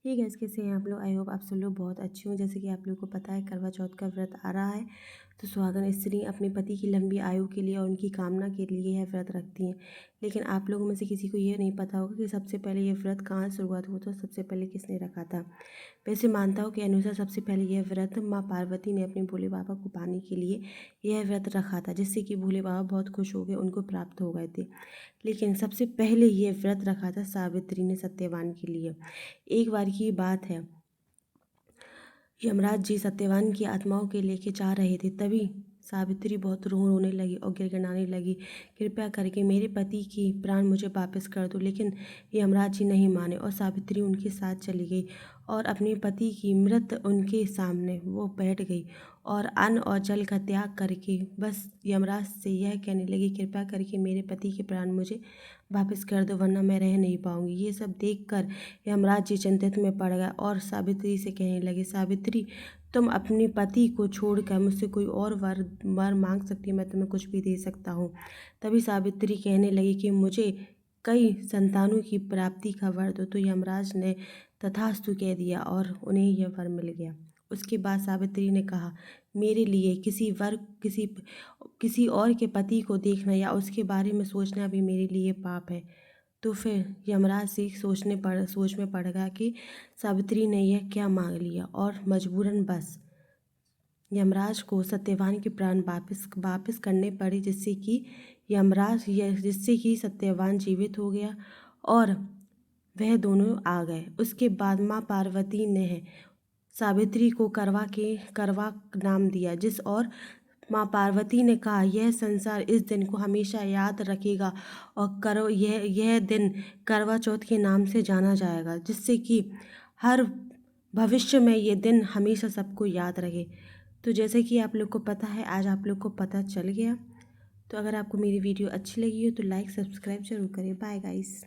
Hey guys, कैसे हैं आप लोग। आई होप आप सब लोग बहुत अच्छे हों। जैसे कि आप लोगों को पता है करवा चौथ का व्रत आ रहा है, तो सुहागन स्त्री अपने पति की लंबी आयु के लिए और उनकी कामना के लिए यह व्रत रखती हैं। लेकिन आप लोगों में से किसी को ये नहीं पता होगा कि सबसे पहले ये व्रत कहाँ शुरुआत हुआ था, सबसे पहले किसने रखा था। वैसे मान्यताओं के अनुसार सबसे पहले यह व्रत माँ पार्वती ने अपने भोले बाबा को पाने के लिए यह व्रत रखा था, जिससे कि भोले बाबा बहुत खुश हो गए, उनको प्राप्त हो गए थे। लेकिन सबसे पहले ये व्रत रखा था सावित्री ने सत्यवान के लिए। एक बार की बात है, यमराज जी सत्यवान की आत्माओं के लेके जा रहे थे, तभी सावित्री बहुत रोने लगी और गिड़गिड़ाने लगी, कृपया करके मेरे पति की प्राण मुझे वापस कर दो। लेकिन यमराज जी नहीं माने और सावित्री उनके साथ चली गई और अपने पति की मृत उनके सामने वो बैठ गई और अन्न और जल का त्याग करके बस यमराज से यह कहने लगी, कृपया करके मेरे पति के प्राण मुझे वापस कर दो, वरना मैं रह नहीं पाऊंगी। ये सब देखकर यमराज जी चिंतित में पड़ गए और सावित्री से कहने लगे, सावित्री तुम अपने पति को छोड़कर मुझसे कोई और वर मांग सकती है, मैं तुम्हें कुछ भी दे सकता हूँ। तभी सावित्री कहने लगी कि मुझे कई संतानों की प्राप्ति का वर दो। तो यमराज ने तथास्तु कह दिया और उन्हें यह वर मिल गया। उसके बाद सावित्री ने कहा, मेरे लिए किसी और के पति को देखना या उसके बारे में सोचना भी मेरे लिए पाप है। तो फिर यमराज से सोच में पड़ गया कि सावित्री ने यह क्या मांग लिया, और मजबूरन बस यमराज को सत्यवान के प्राण वापस करने पड़े, जिससे कि सत्यवान जीवित हो गया और वह दोनों आ गए। उसके बाद माँ पार्वती ने सावित्री को करवा नाम दिया, और माँ पार्वती ने कहा, यह संसार इस दिन को हमेशा याद रखेगा और यह दिन करवा चौथ के नाम से जाना जाएगा, जिससे कि हर भविष्य में ये दिन हमेशा सबको याद रहे। तो जैसे कि आप लोग को पता है, आज आप लोग को पता चल गया। तो अगर आपको मेरी वीडियो अच्छी लगी हो तो लाइक सब्सक्राइब जरूर करें। Bye guys.